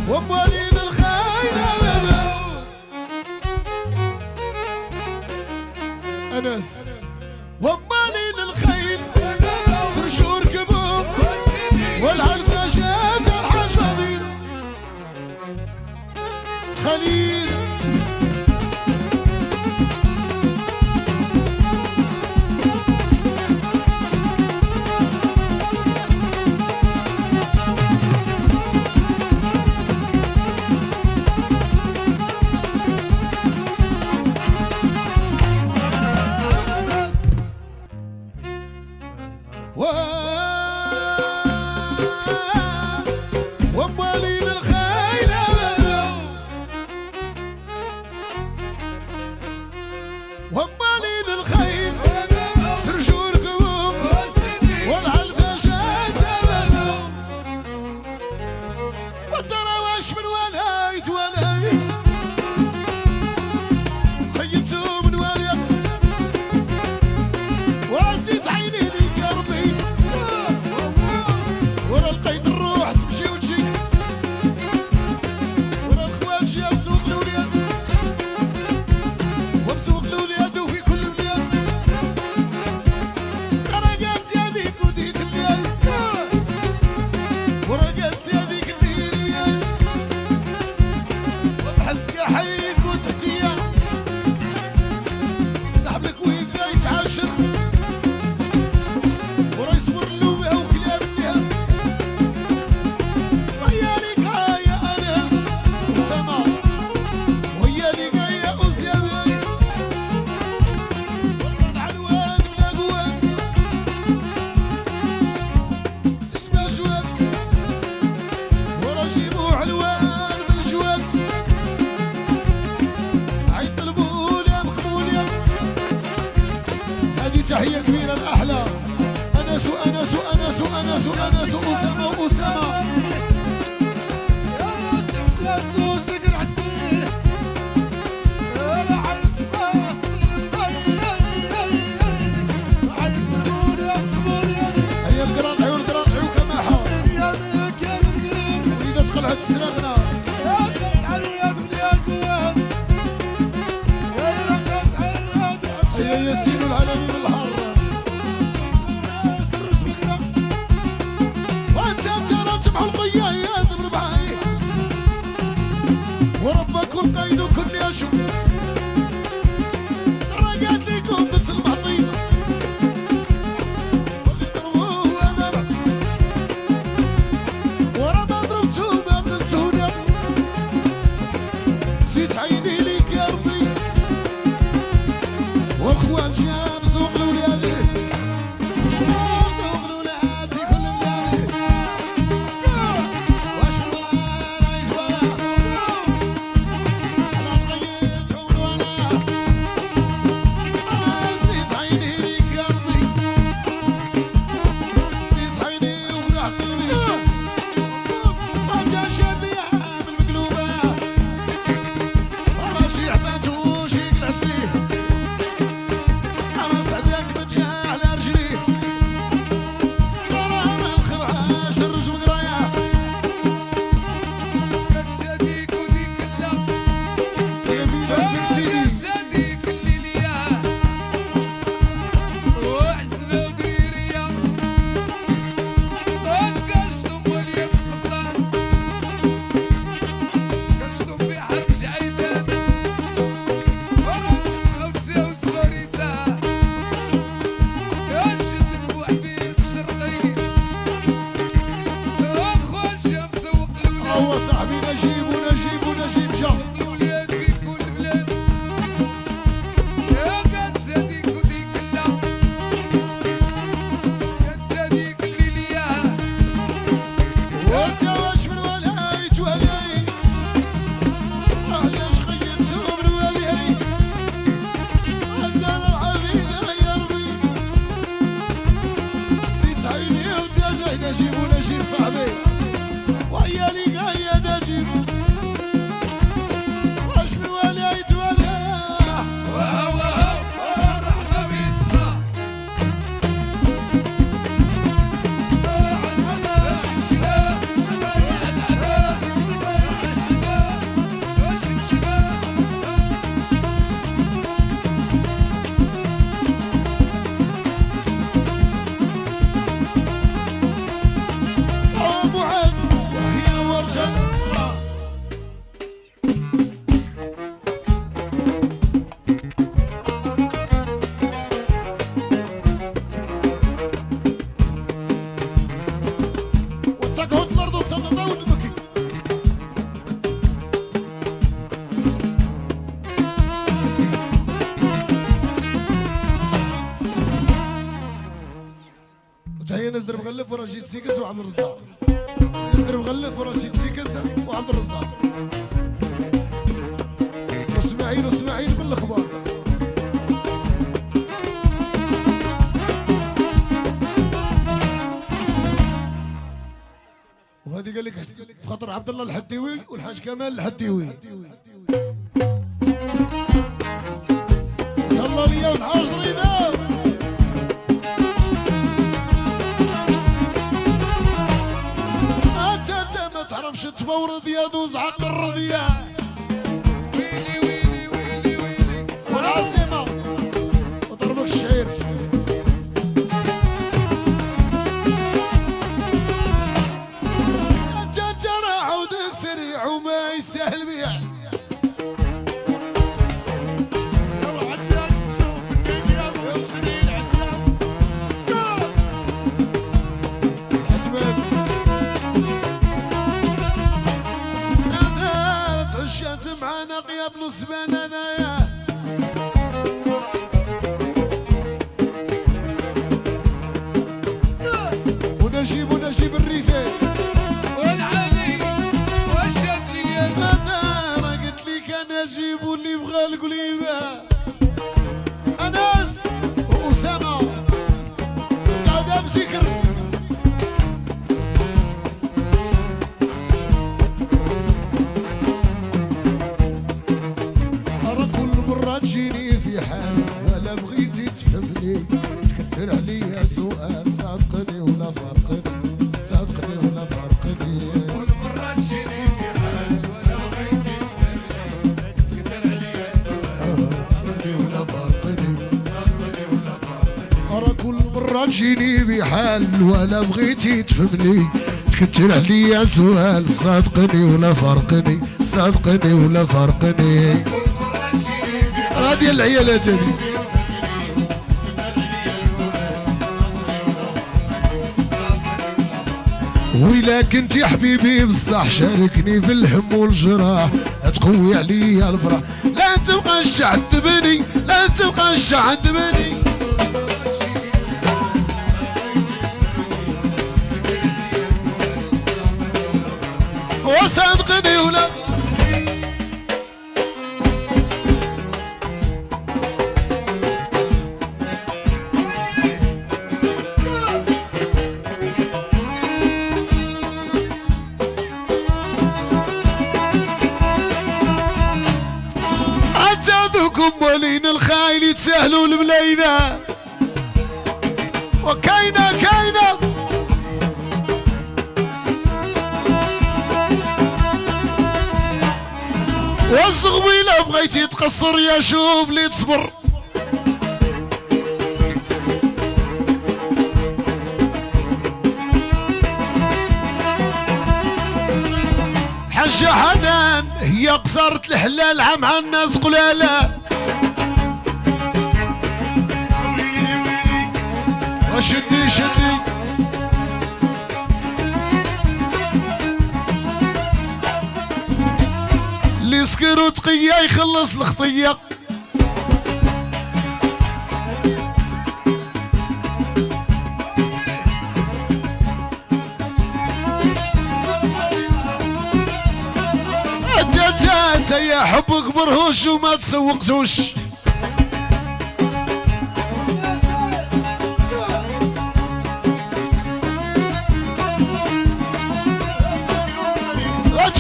وموالين الخيل أنس وموالين الخيل سرشور كبوب والعلفة جات الحاج فضيل خليل وموالين الخيل وموالين الخيل سرجور قوم والعلفة جات وترى واش من ولايت ولايت خيتو من ولايت ورزيت عيني لي قربي ورا لقيت الروح تمشي وتجي ورا الخوال جا بسوق الوليد وبسوق الوليد وفي كل بلاد ترى قالت هذيك وديك الليل ورا قالت هذيك النيرية وبحس كحيك وتحتية صاحبك ويبدا يتعاشر ورا يصبر له بها وكلام الناس وهي اللي قاية أنس وسما وهي اللي قاية أسامة والقرد علوان بلا قوان اسمع الجواب ورا جيبو علوان بالجواب عيد طلبولي مقبولي هذه تحية كبيرة الأحلى أنس وأنس وأنس وأنس وأنس وأسامة وأسامة يا سعدات سوسك العدي أنا عيد عيد طلبولي مقبولي هيا القران عيون القران عيون كما حار يا بيك يا بالقريب وإذا تقلعت السرغنة يا قلت عليا بني القوان يا لقد عرض يا ياسين العالمي بالحر سرج بقرا وانت ترى تبع القيا يا ذبر معاي وربك والقيد وكل يشوف ترى قالت ليكم بنت المعطيب وضربوه وانا ورا ما ضربتو ما قلتونا سيت عيني ليك يا ربي والخوان جاب سوق الولاد سوق الولاد في كل بلاد واش الولا يتولى على تقيتهم الولا نسيت عيني ليك يا ربي نسيت عيني وفرح قلبي ما جا شاد ليا بالمقلوبة ورا شي عطاتو شي قلعت فيه أنا سعدات من جا على رجلي ترى ما نخرعاش الرج مقرايا صديق وديك لا يا ميلا بن سيدي صديق الليلية وحسبة وديرية وتكشتم واليد قبطان كشتم في حرب جعيدان ورانشم غوسة وصغوريتها ينشد البوحبيب الشرقي وخوان الشمس وقلولة هو صاحبي نجيب ونجيب ونجيب جا الولاد في كل بلاد يا قد صديق وديك لا يا صديق الليلية وانت واش من ولايت ولاي علاش خيرتو من ولاي انت العبيد يا ربي سيت عيني وتجاهي نجيب ونجيب صاحبي وهي اللي قاية نجيب واش من ولايت ولاي وهو الرحمة بالله وتقعد الارض وتصنطها ونبكي. وجاي نزدر مغلف ورا جيت سيكس وعبد الرزاق. نزدر مغلف ورا جيت سيكس وعبد الرزاق. واسماعيل واسماعيل كل كبار. وهذه قال لك خاطر عبد الله الحديوي والحاج كمال الحديوي. تهلا ليا والحاج رضا. انت ما تعرفش تفورد يا دوز عقل الرضيا. ويلي ويلي ويلي ويلي والعاصمه وضربك الشعير. ترى عودك سريع وما يستاهل بيع. لو عداك تشوف الدنيا ويسري العذاب. عتمام انا تعشات معانا غياب نص بنانايا. ونجيب الريفين. والعلي والشكلي انا راه قلت لك انا جيبوا اللي بغى القليبه. انس واسامه قاعده بسكر. ارى كل مره تجيني في حال ولا بغيتي تفهمني. تكثر عليا سؤال صدقني ولا فرقني. صدقني ولا فرقني. كل مرة تجيني في حال ولا بغيتي تفهمني. تكتر عليا السؤال صدقني ولا فرقني. صدقني ولا فرقني. أرى كل مرة تجيني بحال ولا بغيتي تفهمني. تكتر عليا سؤال صدقني ولا فرقني. صدقني ولا فرقني. كل مرة تجيني في حال راه ديال العيالات هذي. وإلا كنت يا حبيبي بصح شاركني في الهم والجراح. تقوي عليا الفرح. لا تبقاش تعذبني. لا تبقاش تعذبني. وصدقني ولا عتادكم ولين الخايل يتساهلوا الملاينة. وكاينة كاينة والصغبيلة بغيتي تقصر يا شوف لي تصبر. حاجة حنان هي قصرة الحلال عم على الناس قلالة. وشدي شدي اللي سكر وتقية يخلص الخطية. تا يا حبك برهوش وما تسوقتوش.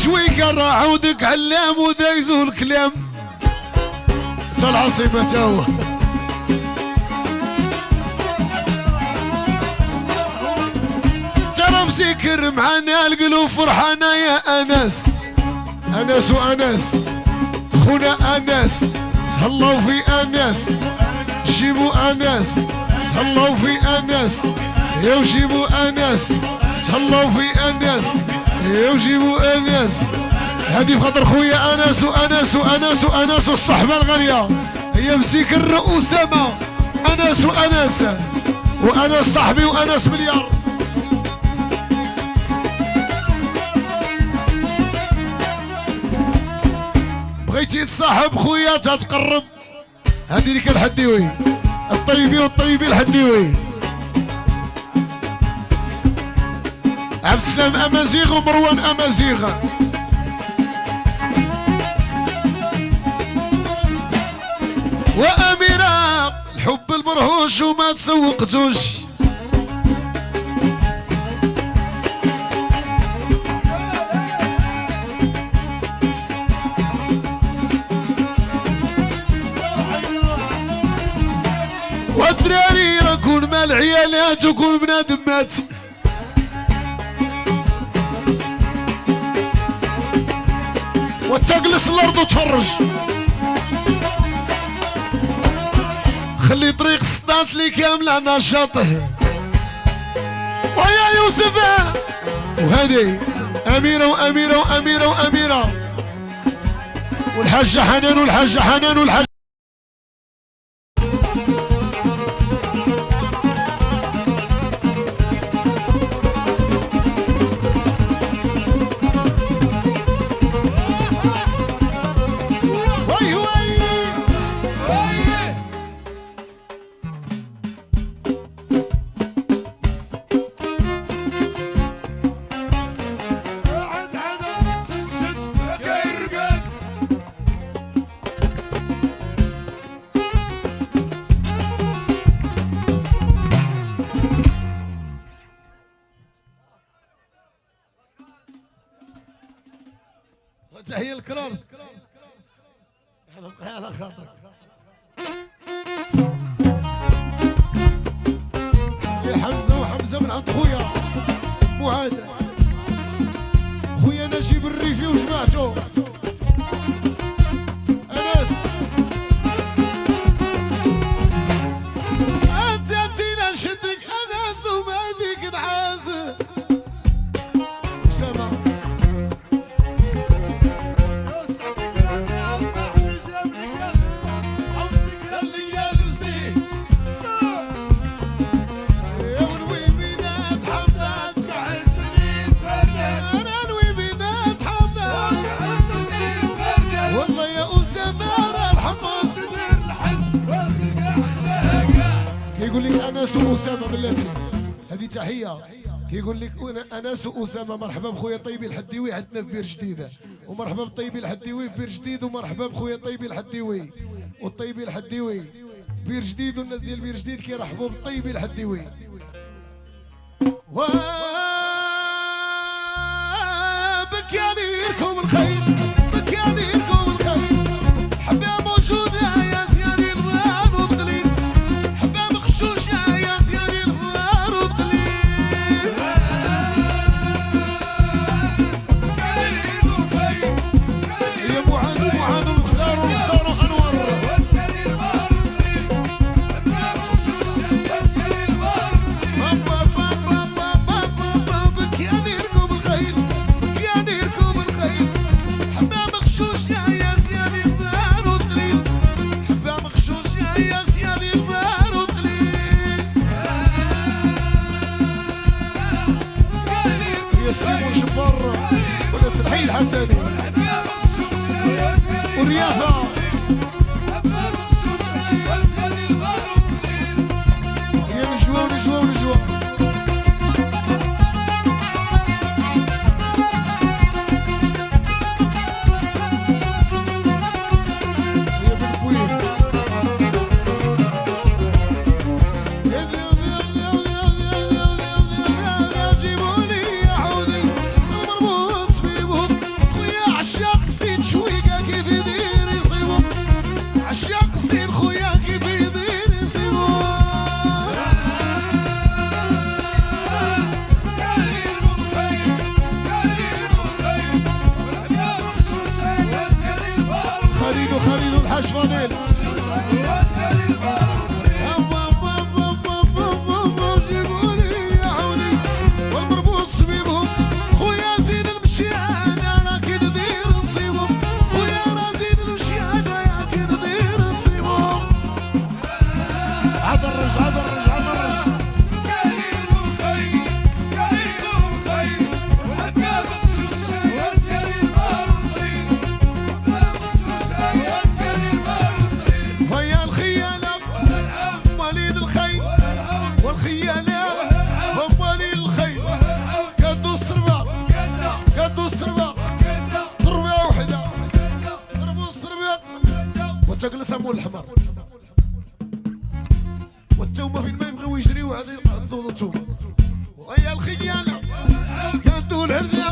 شوي قرا عودك علام ودايزو الكلام. تا العاصمة تا هو. ترى مسكر معانا القلوب فرحانة يا أنس. أنس وأنس خونا أنس. تهلاو في أنس. جيبوا أنس. تهلاو في أنس. يا وجيبوا أنس. تهلاو في أنس. وجيبوا انس. هذه بخاطر خويا انس وانس وانس وانس الصحبه الغاليه. هي مسيكر اسامه انس وانس وانس صاحبي وانس مليار. بغيتي تصاحب خويا تتقرب. هذه اللي كان الحديوي الطيبي والطيبي الحديوي. عبد السلام امازيغ ومروان امازيغ. واميره الحب البرهوش وما تسوقتوش. والدراري راكون مال عيالات وكون بنادم مات. وتجلس الارض وتفرج. خلي طريق الصدات لي كامله نشاطه. ويا يوسف وهذه اميره واميره واميره واميره والحاجه حنان والحاجه حنان والحاجه. تحية الكرارس على خاطرك يا حمزة. وحمزة من عند خويا معاد خويا نجيب الريفي وجماعته. أنس أنت نشدك أنس وما بيك نعاس. أسامة يقول لك انس واسامه بلاتي. هذه تحيه. كيقول لك انس واسامه مرحبا بخويا طيبي الحديوي عندنا في بير جديده. ومرحبا بطيبي الحديوي في بير جديد. ومرحبا بخويا طيبي الحديوي والطيبي الحديوي بير جديد. والناس ديال بير جديد كيرحبوا بالطيبي الحديوي. بكيانيركم الخير بكيانيركم الخير. حبه موجوده يا سيادي الغار وضليل. حبه مغشوشه يا سيادي الغار وضليل. يا معاذ ومعاذ والبصار والبصار وانوار. بكيانيركم الخير بكيانيركم الخير. حبه مغشوشه يا سيادي الغار وضليل. حبه مغشوشه يا سيادي الغار وضليل. يا سيمون جبار وناس الحي الحسني وريافه. يا نجوى ونجوى ونجوى. يا بن بويه جيبوني يا عودي المربوط في بوط. خويا عشاق سيد شويقه كيف يدير يصيب ويا الخيانة كانت الهرغة